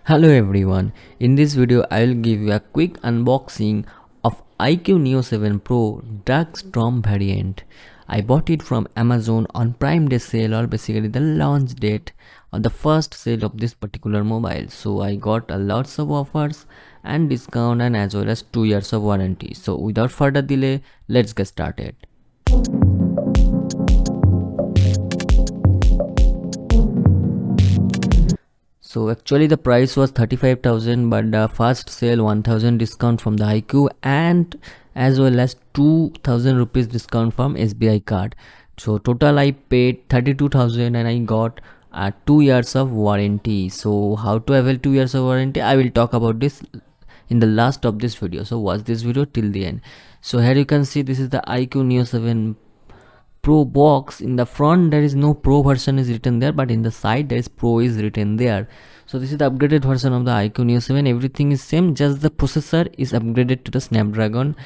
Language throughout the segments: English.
Hello everyone, in this video I will give you a quick unboxing of iQOO Neo 7 Pro Dark Storm variant. I bought it from Amazon on Prime Day sale, or basically the launch date on the first sale of this particular mobile. So I got a lots of offers and discount and as well as 2 years of warranty. So without further delay, let's get started. So actually the price was 35,000, but the first sale 1,000 discount from the iQOO and as well as 2,000 rupees discount from SBI card. So total I paid 32,000 and I got 2 years of warranty. So how to avail 2 years of warranty, I will talk about this in the last of this video. So watch this video till the end. So here you can see this is the iQOO Neo 7 Pro box. In the front there is no Pro version is written there, but in the side there is Pro is written there. So this is the upgraded version of the iQOO Neo 7. Everything is same, just the processor is upgraded to the Snapdragon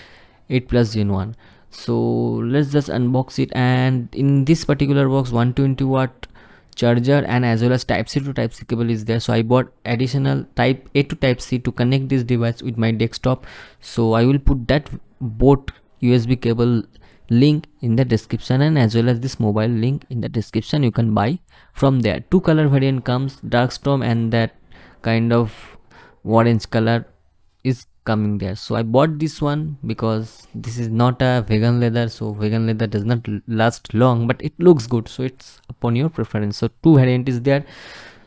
8 Plus Gen 1. So let's just unbox it. And in this particular box 120-watt charger and as well as type C to type C cable is there. So I bought additional type A to type C to connect this device with my desktop. So I will put that both USB cable link in the description and as well as this mobile link in the description. You can buy from there. Two color variant comes, dark storm and that kind of orange color is coming there. So I bought this one because this is not a vegan leather, so vegan leather does not last long, but it looks good, so it's upon your preference. So two variant is there,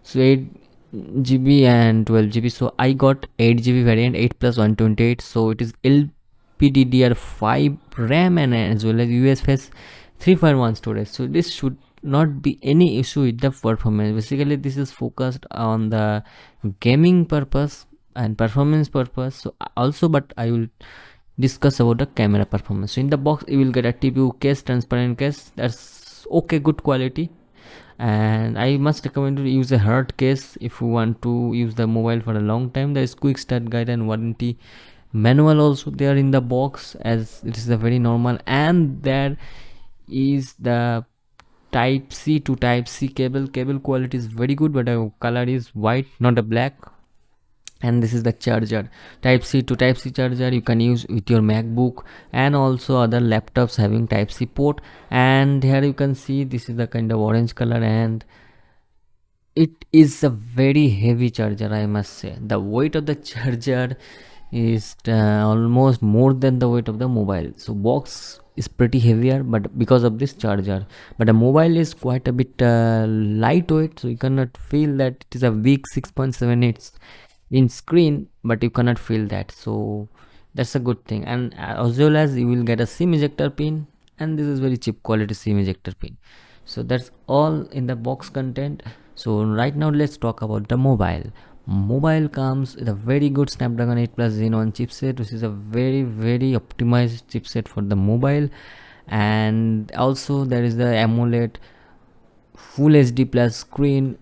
so 8 GB and 12 GB. So I got 8 GB variant, 8 plus 128. So it is LPDDR5 RAM and as well as UFS 3.1 storage. So this should not be any issue with the performance. Basically this is focused on the gaming purpose and performance purpose. So also, but I will discuss about the camera performance. So in the box you will get a TPU case, transparent case, that's okay, good quality. And I must recommend to use a hard case if you want to use the mobile for a long time. There is quick start guide and warranty manual also there in the box, as it is a very normal. And there is the type C to type C cable quality is very good, but the color is white, not a black. And this is the charger, type C to type C charger. You can use with your MacBook and also other laptops having type C port. And here you can see this is the kind of orange color, and it is a very heavy charger, I must say. The weight of the charger is almost more than the weight of the mobile. So box is pretty heavier, but because of this charger, but the mobile is quite a bit lightweight, so you cannot feel that it is a big 6.78 inch screen, but you cannot feel that. So that's a good thing. And as well as you will get a SIM ejector pin, and this is very cheap quality SIM ejector pin. So that's all in the box content. So right now let's talk about the mobile comes with a very good Snapdragon 8 Plus Gen 1 chipset, which is a very optimized chipset for the mobile. And also there is the AMOLED full HD plus screen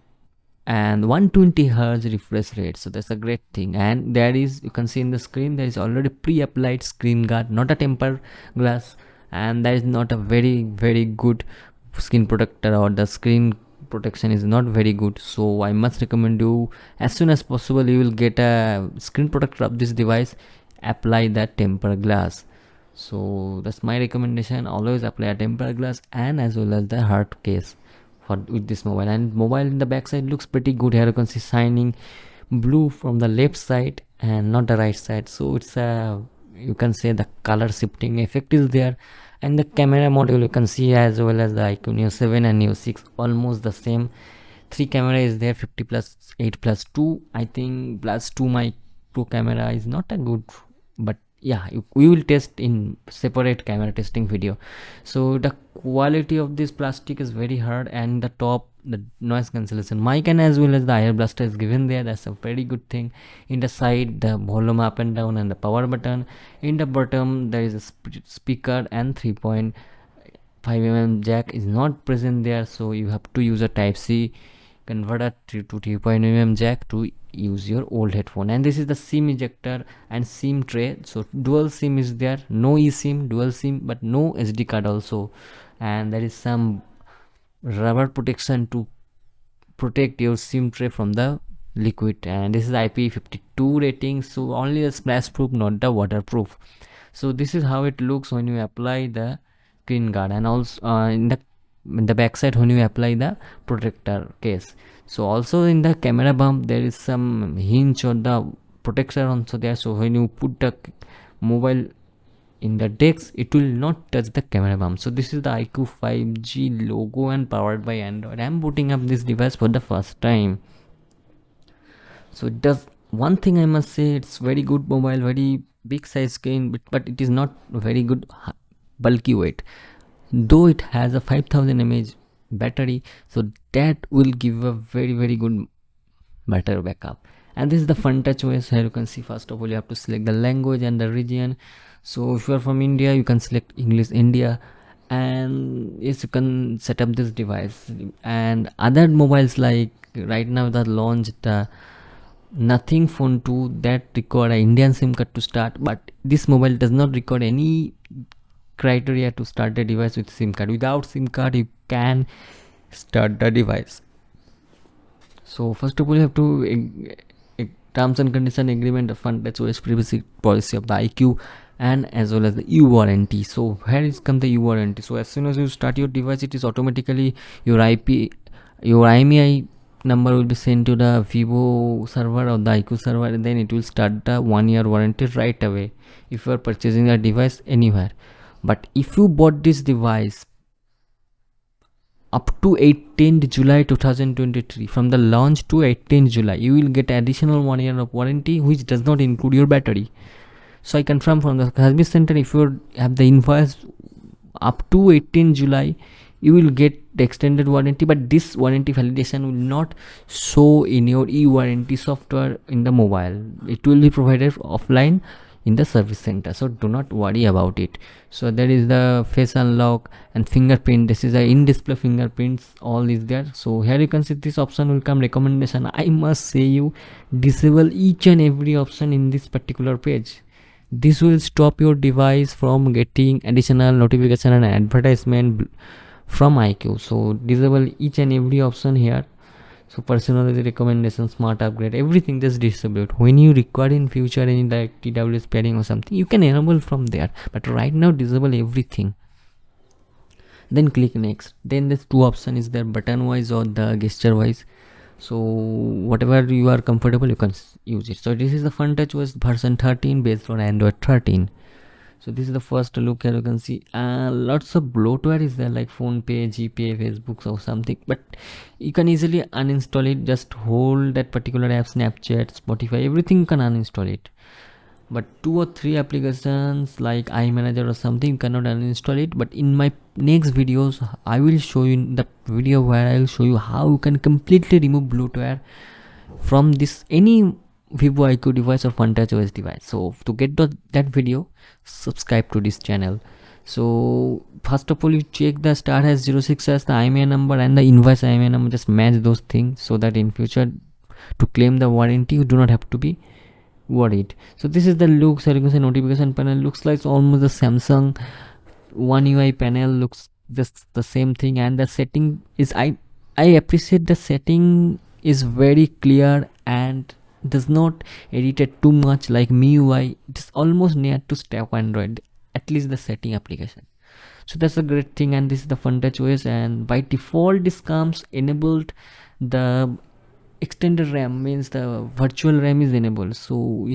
and 120 hertz refresh rate, so that's a great thing. And there is, you can see in the screen, there is already pre-applied screen guard, not a tempered glass, and that is not a very good screen protector, or the screen protection is not very good. So I must recommend you, as soon as possible you will get a screen protector of this device, apply that tempered glass. So that's my recommendation, always apply a tempered glass and as well as the hard case for with this mobile. And mobile in the back side looks pretty good. Here you can see shining blue from the left side and not the right side, so it's a, you can say the color shifting effect is there. And the camera module you can see, as well as the iQOO Neo 7 and Neo 6, almost the same. 3 camera is there, 50 plus 8 plus 2. I think plus 2 micro camera is not a good, but yeah, we will test in separate camera testing video. So the quality of this plastic is very hard, and the top, the noise cancellation mic and as well as the air blaster is given there, that's a very good thing. In the side, the volume up and down and the power button. In the bottom there is a speaker, and 3.5mm jack is not present there, so you have to use a type C converter to 3.5mm jack to use your old headphone. And this is the SIM ejector and SIM tray. So dual SIM is there, no eSIM, dual SIM, but no SD card also. And there is some rubber protection to protect your SIM tray from the liquid, and this is IP52 rating, so only the splash proof, not the waterproof. So this is how it looks when you apply the screen guard, and also in the back side when you apply the protector case. So also in the camera bump there is some hinge or the protector also there, so when you put the mobile in the desk it will not touch the camera bump. So this is the iQOO 5G logo and powered by Android. I'm booting up this device for the first time. So it does one thing, I must say, it's very good mobile, very big size screen, but it is not very good bulky weight, though it has a 5000 mAh battery, so that will give a very good better backup. And this is the fun touch OS. Here you can see, first of all you have to select the language and the region. So if you are from India, you can select English India, and yes, you can set up this device. And other mobiles, like right now that launched Nothing Phone 2, that require an Indian SIM card to start, but this mobile does not require any criteria to start the device with SIM card. Without SIM card you can start the device. So first of all you have to terms and condition agreement, the fund touch OS privacy policy of the iQOO, and as well as the U warranty. So here is come the U warranty. So as soon as you start your device, it is automatically your IMEI number will be sent to the Vivo server or the iQOO server, and then it will start the 1 year warranty right away if you are purchasing a device anywhere. But if you bought this device up to 18th July 2023, from the launch to 18th July, you will get additional 1 year of warranty, which does not include your battery. So I confirm from the service center, if you have the invoice up to 18th July, you will get the extended warranty, but this warranty validation will not show in your e-warranty software in the mobile. It will be provided offline in the service center, so do not worry about it. So there is the face unlock and fingerprint. This is the in-display fingerprints, all is there. So here you can see this option will come recommendation. I must say, you disable each and every option in this particular page. This will stop your device from getting additional notification and advertisement from iQOO. So disable each and every option here. So personalized recommendation, smart upgrade, everything just disable it. When you require in future any like TWS pairing or something, you can enable from there, but right now disable everything. Then click next. Then there's two option is there, button wise or the gesture wise. So whatever you are comfortable, you can use it. So this is the Fun Touch OS version 13 based on Android 13. So this is the first look. Here you can see lots of bloatware is there, like phone pay, GPay, Facebook or something, but you can easily uninstall it. Just hold that particular app, Snapchat, Spotify, everything you can uninstall it. But 2 or 3 applications like iManager or something, you cannot uninstall it. But in my next videos I will show you, in the video where I will show you how you can completely remove bloatware from this any Vivo iQOO device or Fun Touch OS device. So to get that video, subscribe to this channel. So first of all, you check the star has 06 as the IMEI number and the invoice IMEI number, just match those things, so that in future to claim the warranty you do not have to be worried. So this is the look. So you can say notification panel looks like almost the Samsung One UI panel, looks just the same thing. And the setting is, I appreciate the setting is very clear and does not edit it too much like MIUI. It is almost near to stock Android, at least the setting application. So that's a great thing. And this is the Fun Touch OS, and by default this comes enabled. The extended RAM means the virtual RAM is enabled. So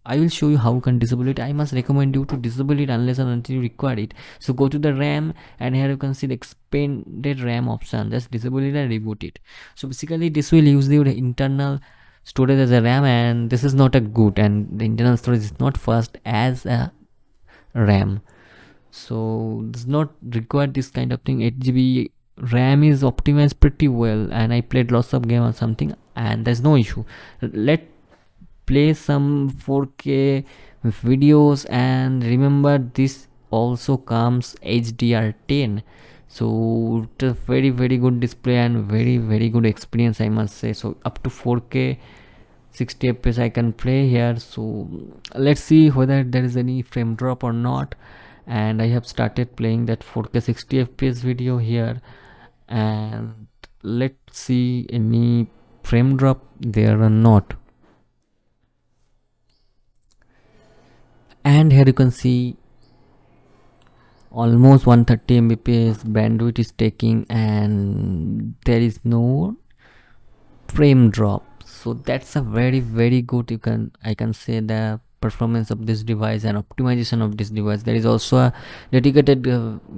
I will show you how you can disable it. I must recommend you to disable it unless and until you require it. So go to the RAM, and here you can see the expanded RAM option. Just disable it and reboot it. So basically this will use the internal storage as a RAM, and this is not a good, and the internal storage is not fast as a RAM. So does not require this kind of thing. 8 GB RAM is optimized pretty well, and I played lots of game or something, and there's no issue. Let play some 4K videos, and remember this also comes HDR10. So it's a very good display and very good experience, I must say. So up to 4K 60 fps I can play here. So let's see whether there is any frame drop or not. And I have started playing that 4K 60 fps video here, and let's see any frame drop there are not. And here you can see almost 130 mbps bandwidth is taking, and there is no frame drop. So that's a very good, I can say, the performance of this device and optimization of this device. There is also a dedicated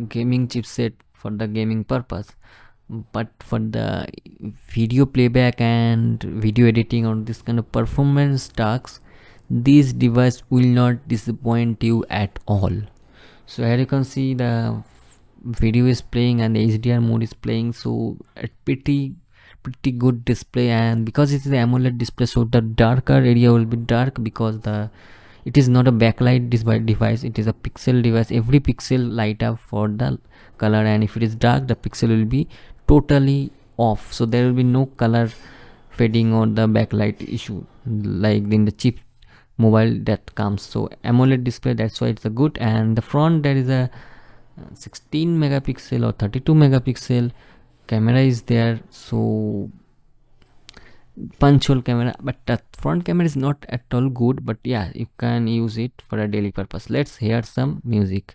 gaming chipset for the gaming purpose, but for the video playback and video editing or this kind of performance tasks, this device will not disappoint you at all. So here you can see the video is playing and the HDR mode is playing, so a pretty good display. And because it is an AMOLED display, so the darker area will be dark, because it is not a backlight device, it is a pixel device. Every pixel light up for the color, and if it is dark, the pixel will be totally off, so there will be no color fading or the backlight issue like in the cheap mobile that comes. So AMOLED display, that's why it's a good. And the front, there is a 16 megapixel or 32 megapixel camera is there, so punch hole camera, but the front camera is not at all good, but yeah, you can use it for a daily purpose. Let's hear some music.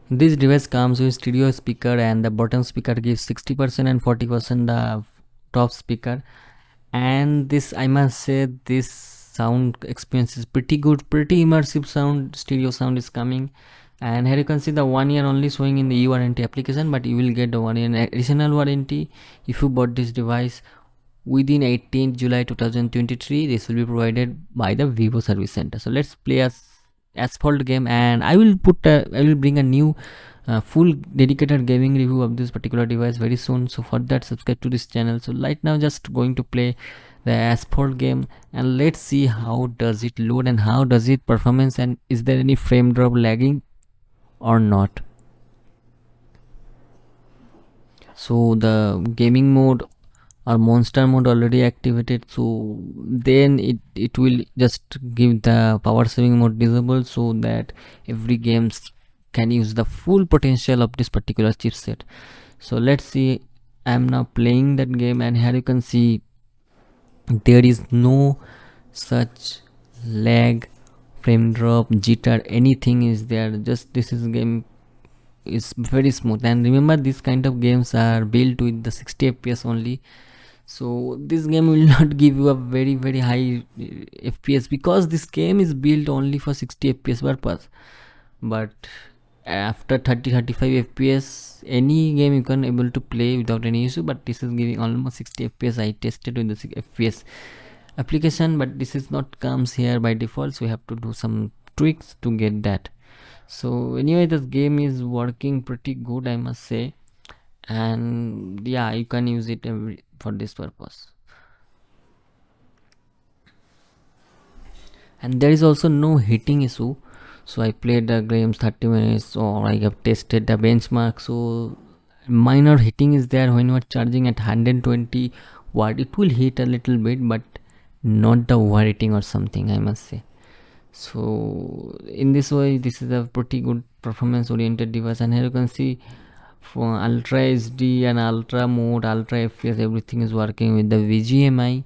This device comes with stereo speaker, and the bottom speaker gives 60% and 40% the top speaker. And this, I must say, this sound experience is pretty good, pretty immersive sound, stereo sound is coming. And here you can see the 1 year only showing in the e-warranty application, but you will get the 1 year additional warranty if you bought this device within 18th July 2023. This will be provided by the Vivo service center. So let's play a asphalt game, and I will bring a new full dedicated gaming review of this particular device very soon. So for that, subscribe to this channel. So right now, just going to play the asphalt game, and let's see how does it load and how does it performance, and is there any frame drop lagging or not. So the gaming mode or monster mode already activated, so then it will just give the power saving mode disabled, so that every games can use the full potential of this particular chipset. So let's see, I'm now playing that game, and here you can see there is no such lag, frame drop, jitter, anything is there. Just this is game is very smooth. And remember, this kind of games are built with the 60 fps only, so this game will not give you a very high fps, because this game is built only for 60 fps purpose. But after 30-35 fps, any game you can able to play without any issue, but this is giving almost 60 fps. I tested with the fps application, but this is not comes here by default, so we have to do some tweaks to get that. So anyway, this game is working pretty good, I must say, and yeah, you can use it for this purpose. And there is also no heating issue. So I played the games 30 minutes, or I have tested the benchmark, so minor heating is there when you are charging at 120 watt. It will heat a little bit, but not the overheating or something, I must say. So in this way, this is a pretty good performance oriented device. And here you can see for ultra HD and ultra mode, ultra fps, everything is working with the bgmi,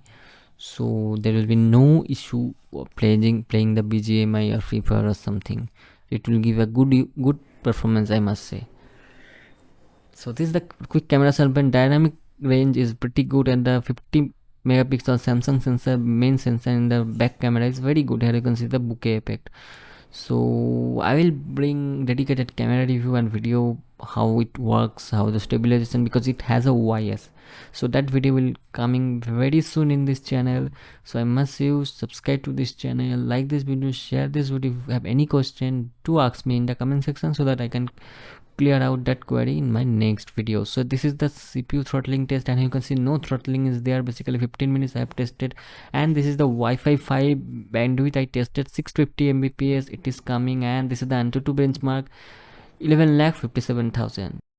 so there will be no issue playing the bgmi or free fire or something. It will give a good performance, I must say. So this is the quick camera setup, and dynamic range is pretty good, and the 50 megapixel Samsung sensor, main sensor in the back camera, is very good. Here you can see the bokeh effect. So I will bring dedicated camera review and video, how it works, how the stabilization, because it has a OIS. So that video will coming very soon in this channel. So I must you subscribe to this channel, like this video, share this video. If you have any question, to ask me in the comment section, so that I can clear out that query in my next video. So this is the CPU throttling test, and you can see no throttling is there. Basically 15 minutes I have tested. And this is the Wi-Fi 5 bandwidth I tested, 650 Mbps it is coming. And this is the Antutu benchmark, 11,57,000.